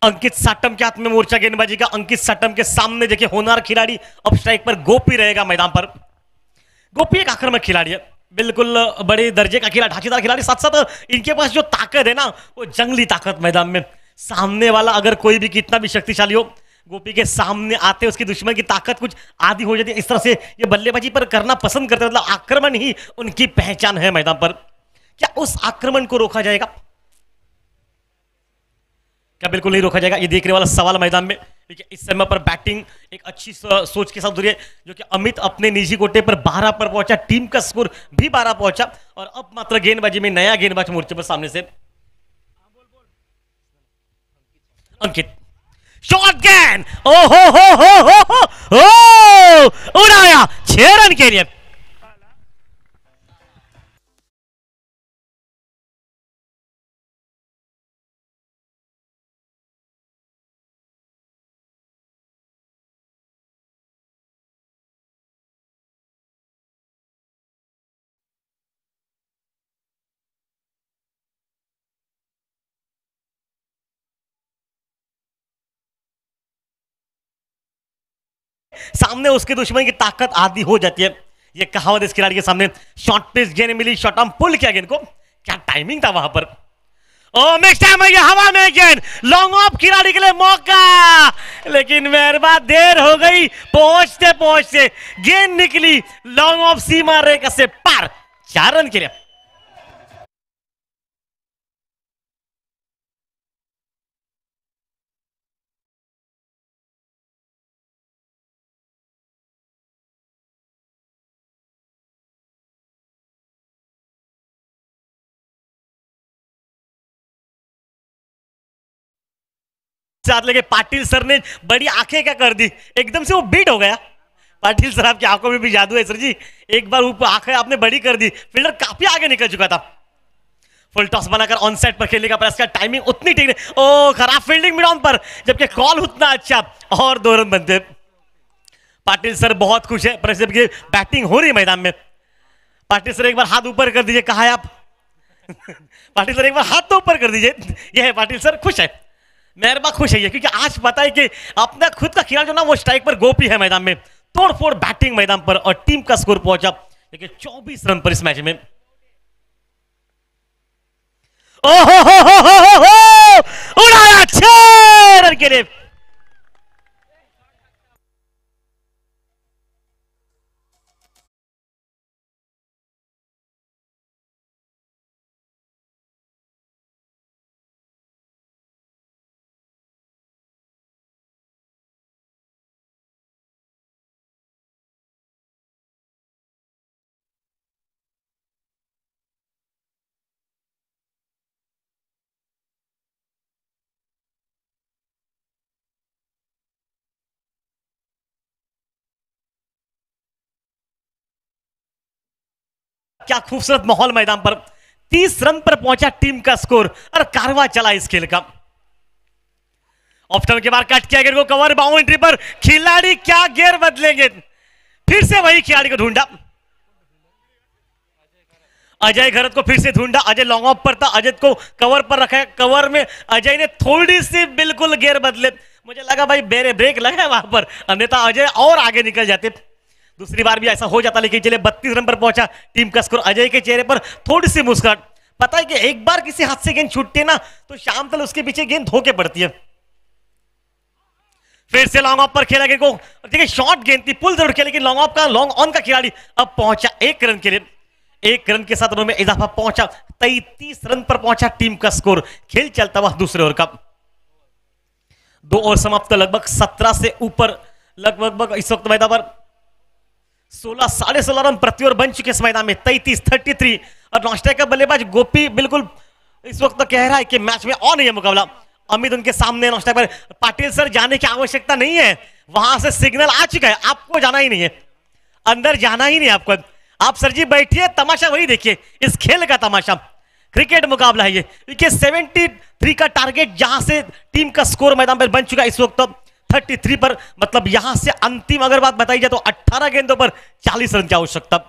अंकित साटम के हाथ में मोर्चा गेंदबाजी का. अंकित साटम के सामने देखिए होनहार खिलाड़ी अब स्ट्राइक पर गोपी रहेगा मैदान पर. गोपी एक आक्रामक खिलाड़ी है, बिल्कुल बड़े दर्जे का खिलाड़ी, ढांचेदार खिलाड़ी. साथ साथ इनके पास जो ताकत है ना, वो जंगली ताकत मैदान में. सामने वाला अगर कोई भी कितना भी शक्तिशाली हो, गोपी के सामने आते उसकी दुश्मन की ताकत कुछ आधी हो जाती है. इस तरह से ये बल्लेबाजी पर करना पसंद करते हैं, मतलब आक्रमण ही उनकी पहचान है मैदान पर. क्या उस आक्रमण को रोका जाएगा? क्या बिल्कुल नहीं रोका जाएगा? ये देखने वाला सवाल मैदान में. देखिए इस समय पर बैटिंग एक अच्छी सोच के साथ हो रही है, जो कि अमित अपने निजी कोटे पर 12 पर पहुंचा. टीम का स्कोर भी 12 पहुंचा, और अब मात्र गेंदबाजी में नया गेंदबाज मोर्चे पर सामने से अंकित. शॉट गेंद, ओ हो उड़ाया, 6 रन के लिए. सामने उसके दुश्मन की ताकत आधी हो जाती है. ये कहावत इस खिलाड़ी के सामने. शॉर्ट पिच गेंद milli, short arm pull KIA गेंद को. क्या टाइमिंग था वहां पर. ओ नेक्स्ट टाइम है ये हवा में गेंद, लॉन्ग ऑफ खिलाड़ी के लिए मौका, लेकिन मेहरबान देर हो गई, पहुंचते पहुंचते गेंद निकली लॉन्ग ऑफ सीमा रेखा से पार, 4 रन के लिए। साथ लेके पाटिल सर ने बड़ी आंखें क्या कर दी, एकदम से वो बीट हो गया। पाटिल सर आपकी आंखों में भी जादू है सर जी, एक बार ऊपर आंखें आपने बड़ी कर दी, फील्डर काफी आगे निकल चुका था। फुल टॉस बनाकर ऑन सेट पर खेलने का प्रयास किया, टाइमिंग उतनी ठीक नहीं, ओ खराब फील्डिंग मिड ऑन पर, जबकि कॉल उतना अच्छा और 2 रन बनते। पाटिल सर बहुत खुश है, पर जब ये बैटिंग हो रही है मैदान में, पाटिल सर एक बार हाथ ऊपर कर दीजिए, कहा है आप पाटिल सर एक बार हाथ तो ऊपर कर दीजिए, यह है पाटिल सर, खुश है, मेहरबा खुश है ये, क्योंकि आज पता है कि अपना खुद का खिलाड़ी जो ना वो स्ट्राइक पर गोपी है मैदान में, तोड़फोड़ बैटिंग मैदान पर, और टीम का स्कोर पहुंचा देखिए 24 रन पर इस मैच में। ओहो उड़ाया 6 रन के लिए। क्या खूबसूरत माहौल मैदान पर, 30 रन पर पहुंचा टीम का स्कोर, और कारवा चला इस खेल का। ऑप्टन के बाहर कट किया, को कवर बाउंड्री पर, खिलाड़ी क्या गियर बदलेंगे, फिर से वही खिलाड़ी को ढूंढा, अजय घरत को फिर से ढूंढा, अजय लॉन्ग ऑफ पर था, अजय को कवर पर रखा है, कवर में अजय ने थोड़ी सी बिल्कुल गियर बदले, मुझे लगा भाई बेरे ब्रेक लगा है वहां पर, अन्यथा अजय और आगे निकल जाते। दूसरी बार भी ऐसा हो जाता, लेकिन चले 32 रन पर पहुंचा टीम का स्कोर। अजय के चेहरे पर थोड़ी सी मुस्कुराहट, पता है कि एक बार किसी हाथ से गेंद छूटती है ना तो शाम तक उसके पीछे गेंद धोके पड़ती है। फिर से लॉन्ग ऑफ पर खेला गेंद को, देखिए शॉर्ट गेंद थी, पुल जरूर खेला, लेकिन लॉन्ग ऑफ का लॉन्ग ऑन का खिलाड़ी अब पहुंचा 1 रन के लिए, 1 रन के साथ रनों में इजाफा पहुंचा, 33 रन पर पहुंचा टीम का स्कोर। खेल चलता हुआ दूसरे ओवर का 2 ओवर समाप्त, लगभग 17 से ऊपर, लगभग इस वक्त मैदान पर 16 साढ़े 16 रन प्रति ओवर बन चुके इस मैदान में, 33 और नॉस्ट्राइक का बल्लेबाज गोपी बिल्कुल इस वक्त कह रहा है कि मैच में और नहीं है मुकाबला। अमित उनके सामने नॉस्ट्राइक पर, पाटिल सर जाने की आवश्यकता नहीं है, वहां से सिग्नल आ चुका है, आपको जाना ही नहीं है, अंदर जाना ही नहीं आपको, आप सर जी बैठिए, तमाशा वही देखिए, इस खेल का तमाशा, क्रिकेट मुकाबला है ये। देखिए 73 का टारगेट जहां से टीम का स्कोर मैदान पर बन चुका है इस वक्त 33 पर, मतलब यहां से अंतिम अगर बात बताई जाए तो 18 गेंदों पर 40 रन की आवश्यकता।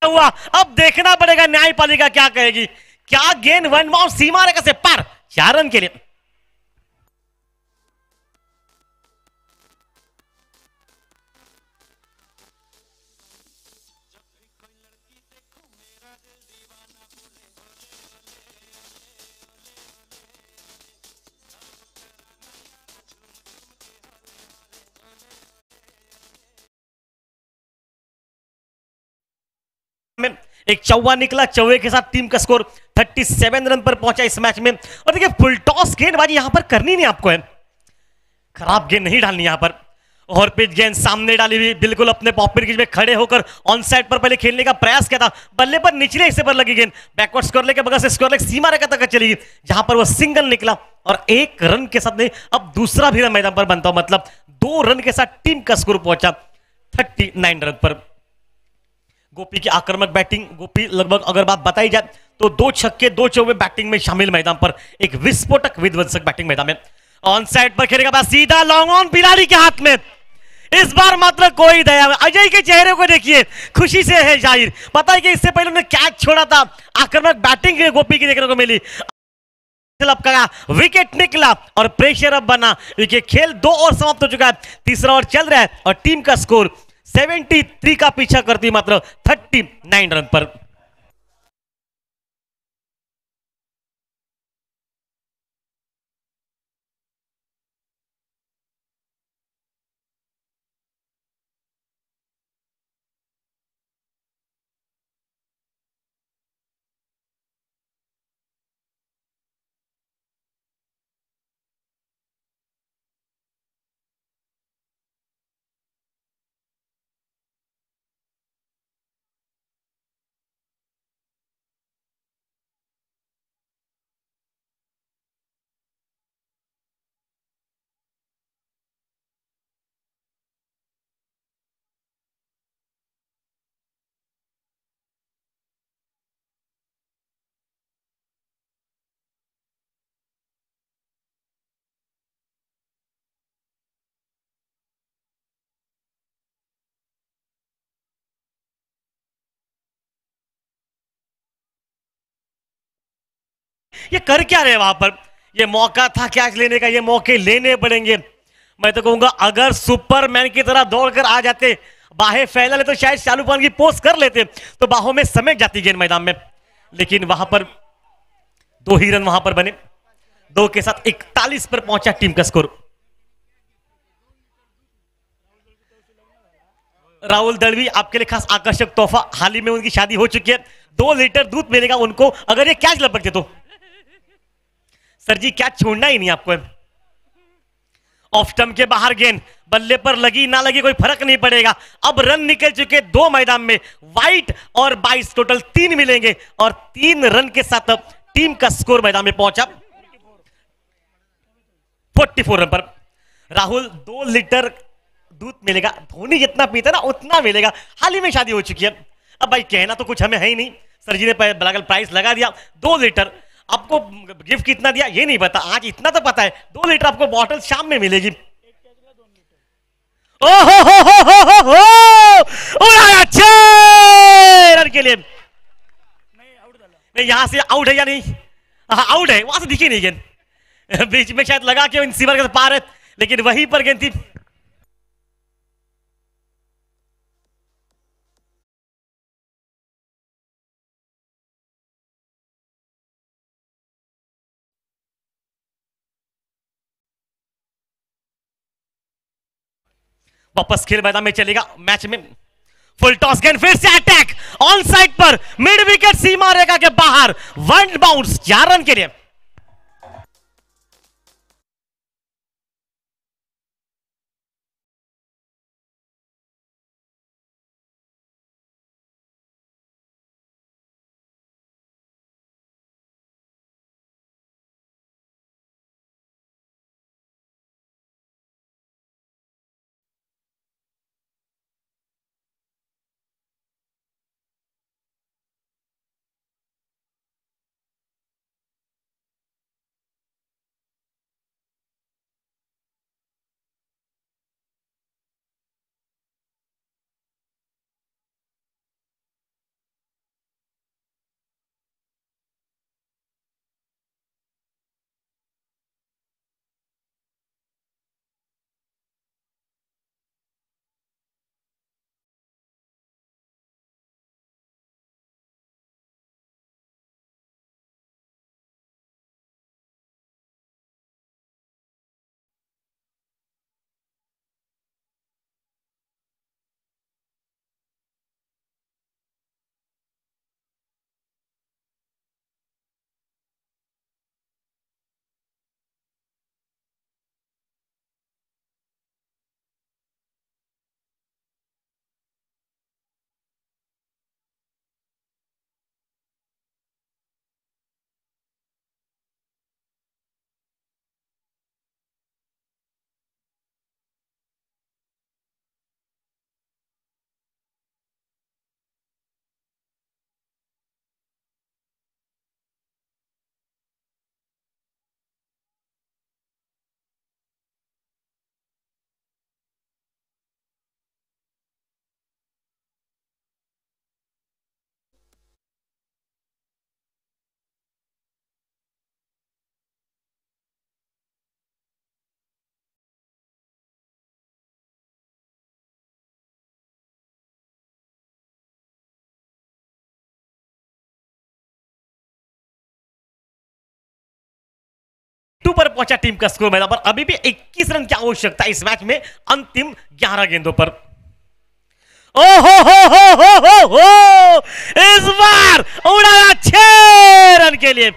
हुआ, अब देखना पड़ेगा न्यायपालिका क्या कहेगी, क्या गेंद वन बाउंड सीमा रेखा से पार, 4 रन के लिए। एक चौवा निकला, चौवे के साथ टीम का स्कोर 37 रन पर पहुंचा इस मैच में। और देखिए फुल टॉस गेंदबाजी यहां पर करनी नहीं आपको है, खराब गेंद नहीं डालनी यहां पर। और पिच गेंद सामने डाली हुई, बिल्कुल अपने पॉपिन क्रीज में खड़े होकर ऑन साइड पर पहले खेलने का प्रयास किया था, बल्ले पर निचले हिस्से पर लगी गेंद बैकवर्ड स्क्वायर लेग के बगल से स्क्वायर लेग सीमा रेखा तक चली गई, जहां पर वो सिंगल निकला और एक रन के साथ नहीं, अब दूसरा भी रन मैदान पर बनता हो, मतलब 2 रन के साथ टीम का स्कोर पहुंचा 39 रन पर। गोपी की आक्रामक बैटिंग, गोपी लगभग अगर बात बताई जाए तो 2 छक्के 2 चौके बैटिंग में शामिल मैदान पर, एक विस्फोटक विध्वंसक बैटिंग मैदान में। ऑन साइड पर खेलेगा बस सीधा लॉन्ग ऑन बिलाड़ी के हाथ में, इस बार मात्र कोई दया। अजय के चेहरे को देखिए, खुशी से है जाहिर, पता है कि इससे पहले उन्होंने कैच छोड़ा था, आक्रामक बैटिंग गोपी की देखने को मिली, विकेट निकला और प्रेशर अब बना, क्योंकि खेल 2 ओवर समाप्त हो चुका है, तीसरा ओवर चल रहा है और टीम का स्कोर 73 का पीछा करती मात्र 39 रन पर। ये कर क्या रहे वहां पर, ये मौका था कैच लेने का, ये मौके लेने पड़ेंगे। मैं तो कहूंगा अगर सुपरमैन की तरह दौड़कर आ जाते, बाहें फैला ले तो शायद शालू की पोस्ट कर लेते, तो बाहों में समेट जाती गेंद मैदान में, लेकिन वहां पर 2 ही रन वहां पर बने, 2 के साथ 41 पर पहुंचा टीम का स्कोर। राहुल दलवी आपके लिए खास आकर्षक तोहफा, हाल ही में उनकी शादी हो चुकी है, 2 लीटर दूध मिलेगा उनको अगर ये कैच लपकते तो। सर जी कैच छोड़ना ही नहीं आपको, ऑफ स्टंप के बाहर गेंद, बल्ले पर लगी ना लगी कोई फर्क नहीं पड़ेगा, अब रन निकल चुके 2 मैदान में, वाइट और 22 टोटल 3 मिलेंगे और 3 रन के साथ टीम का स्कोर मैदान में पहुंचा 44 रन पर। राहुल 2 लीटर दूध मिलेगा, धोनी जितना पीता ना उतना मिलेगा, हाल ही में शादी हो चुकी है, अब भाई कहना तो कुछ हमें है ही नहीं, सर जी ने प्राइस लगा दिया 2 लीटर, आपको गिफ्ट कितना दिया ये नहीं पता, आज इतना तो पता है 2 लीटर आपको बॉटल शाम में मिलेगी। ओहो हो उड़ाया 6 रन के लिए, नहीं यहां से आउट है या नहीं, हाँ आउट है, वहां से दिखी नहीं गेंद, बीच में शायद लगा के इन सीवर के पार है, लेकिन वहीं पर गेंद थी। वापस खेल मैदान में चलेगा, मैच में फुल टॉस गेंद, फिर से अटैक ऑन साइड पर, मिड विकेट सीमा रेखा के बाहर, 1 बाउंस 4 रन के लिए। 2 पर पहुंचा टीम का स्कोर मैदान पर। अभी भी 21 रन की आवश्यकता इस मैच में अंतिम 11 गेंदों पर। ओ हो इस बार उड़ाया 6 रन के लिए।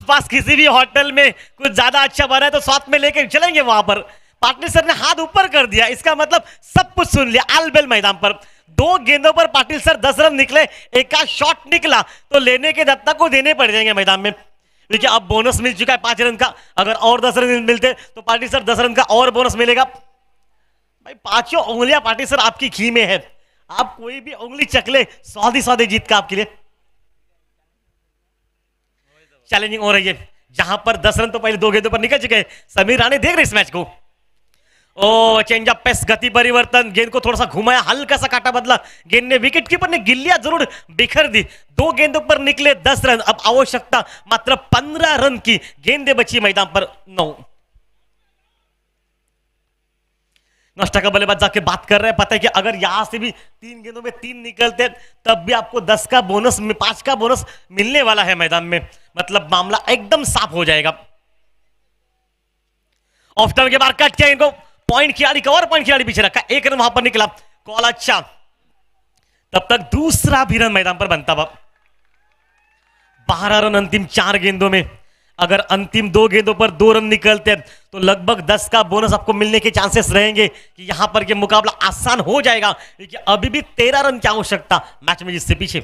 पास किसी भी होटल में कुछ ज्यादा अच्छा बना है तो साथ में लेके चलेंगे वहां पर। पाटिल सर ने हाथ ऊपर कर दिया, इसका मतलब सब कुछ सुन लिया। आलबेल मैदान पर 2 गेंदों पर पाटिल सर 10 रन निकले, एक का शॉट निकला तो लेने के दत्ता को देने पड़ जाएंगे मैदान में, क्योंकि अब बोनस मिल चुका है 5 रन का। अगर और 10 रन मिलते तो पाटिल सर 10 रन का और बोनस मिलेगा। भाई पांचों उंगलियां पाटिल सर आपकी घी में है, आप कोई भी उंगली चकले, स्वादी स्वादी जीत का आपके लिए। चैलेंजिंग हो रही है जहां पर 10 रन तो पहले 2 गेंदों पर निकल चुके हैं। समीर राणे देख रहे इस मैच को। ओ चेंज अप पेस, गति परिवर्तन, गेंद को थोड़ा सा घुमाया, हल्का सा काटा बदला, गेंद ने विकेट कीपर ने गिल्लियां जरूर बिखर दी। 2 गेंदों पर निकले 10 रन, अब आवश्यकता मात्र 15 रन की। गेंदें बची मैदान पर 9। नष्टा का बल्लेबाज जाके बात कर रहे हैं, पता है कि अगर यहां से भी 3 गेंदों में 3 निकलते तब भी आपको 10 का बोनस, 5 का बोनस मिलने वाला है मैदान में, मतलब मामला एकदम साफ हो जाएगा। ऑफ टर्न के बाहर कट किया इनको, पॉइंट खिलाड़ी का और पॉइंट खिलाड़ी पीछे रखा, 1 रन वहां पर निकला, कॉल अच्छा। तब तक दूसरा भी रन मैदान पर बनता हुआ। 12 रन अंतिम 4 गेंदों में। अगर अंतिम 2 गेंदों पर 2 रन निकलते तो लगभग 10 का बोनस आपको मिलने के चांसेस रहेंगे कि यहां पर यह मुकाबला आसान हो जाएगा, क्योंकि अभी भी 13 रन की आवश्यकता मैच में जिससे पीछे।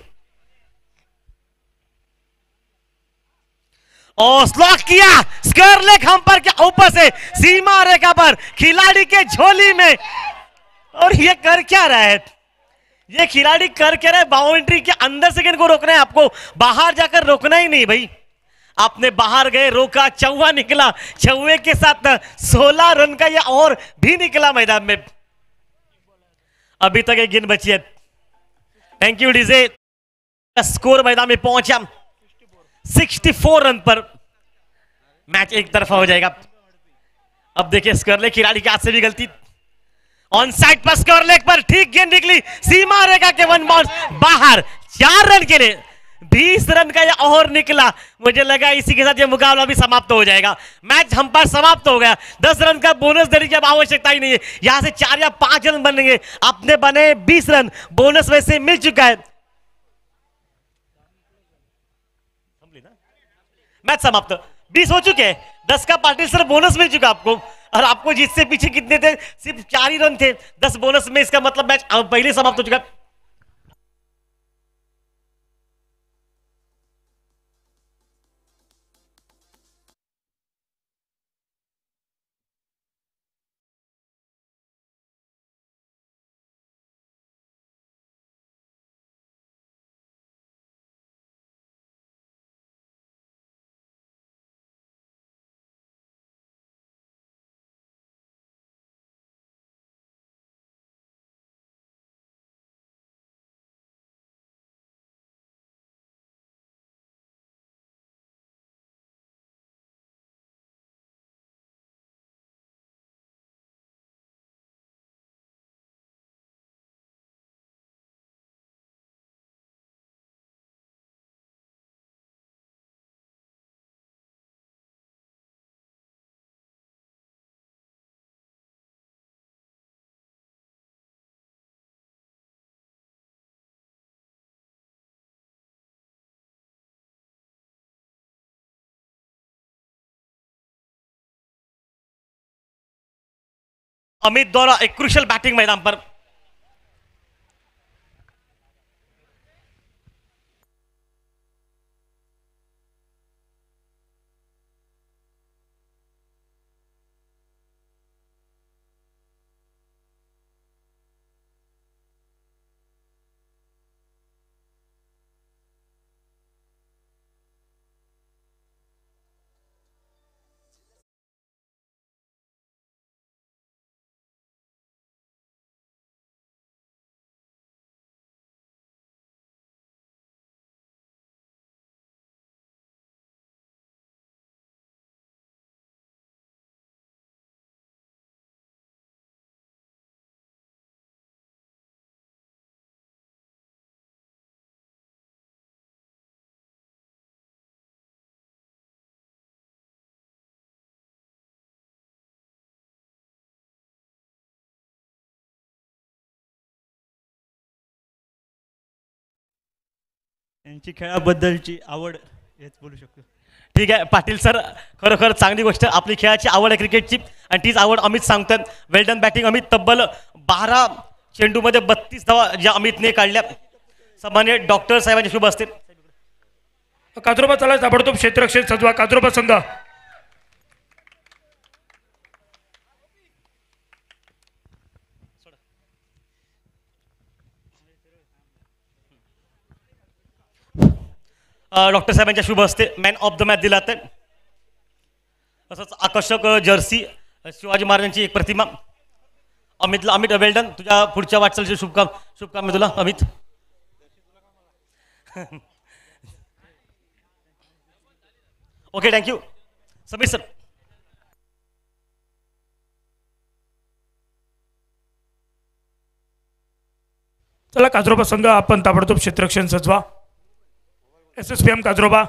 और स्लॉक किया स्करलेक हम्पर के ऊपर से सीमा रेखा पर खिलाड़ी के झोली में। और ये कर क्या रहा है, ये खिलाड़ी कर क्या रहा है? बाउंड्री के अंदर से गेंद को रोकना है आपको, बाहर जाकर रोकना ही नहीं भाई। आपने बाहर गए, रोका, चौवा निकला, चौवे के साथ 16 रन का या और भी निकला मैदान में। अभी तक एक गेंद बची है। Thank you DJ. स्कोर मैदान में पहुंचा 64 रन पर, मैच एक तरफा हो जाएगा। अब देखिए स्करलेक खिलाड़ी के हाथ से भी गलती, ऑन साइड पर स्करलेक पर ठीक गेंद निकली, सीमा रेखा के 1 बाउंस बाहर। 4 रन के लिए 20 रन का या और निकला। मुझे लगा इसी के साथ ये मुकाबला भी समाप्त हो जाएगा, मैच हम पर समाप्त हो गया। 10 रन का बोनस देने की अब आवश्यकता ही नहीं है, यहां से 4 या 5 रन बनेंगे, अपने बने 20 रन, बोनस वैसे मिल चुका है। मैच समाप्त, 20 हो चुके हैं, 10 का पाटिल सर बोनस मिल चुका आपको। और आपको जिससे पीछे कितने थे, सिर्फ 4 ही रन थे, 10 बोनस में, इसका मतलब मैच पहले समाप्त हो चुका। अमित द्वारा एक क्रुशियल बैटिंग मैदान पर। यांची खेळाबद्दलची आवड हेच बोलू शकतो. ठीक आहे पाटील सर, खरोखर चांगली गोष्ट. आपली खेळाची आवड आहे क्रिकेटची आणि तीच आवड अमित सांगतोय. वेल डन बॅटिंग अमित. तब्बल 12 चेंडूमध्ये 32 धावा ज्या अमितने काढल्या. सामान्य डॉक्टर साहेबांचे शुभ असते. काजरोबा चला ताबडतोब क्षेत्ररक्षण सजवा. काजरोबा संघ डॉक्टर साहेबांच्या शुभ हस्ते मॅन ऑफ द मॅच दिला तर तसंच आकर्षक जर्सी शिवाजी महाराजांची एक प्रतिमा अमितला. अमित वेल्डन, तुझ्या पुढच्या वाटचालीची शुभकामना तुला Amit. Okay thank you Sameer sir. चला काजरोबा संघ आपण ताबडतोब क्षेत्ररक्षण सजवा. SSPM काजरोबा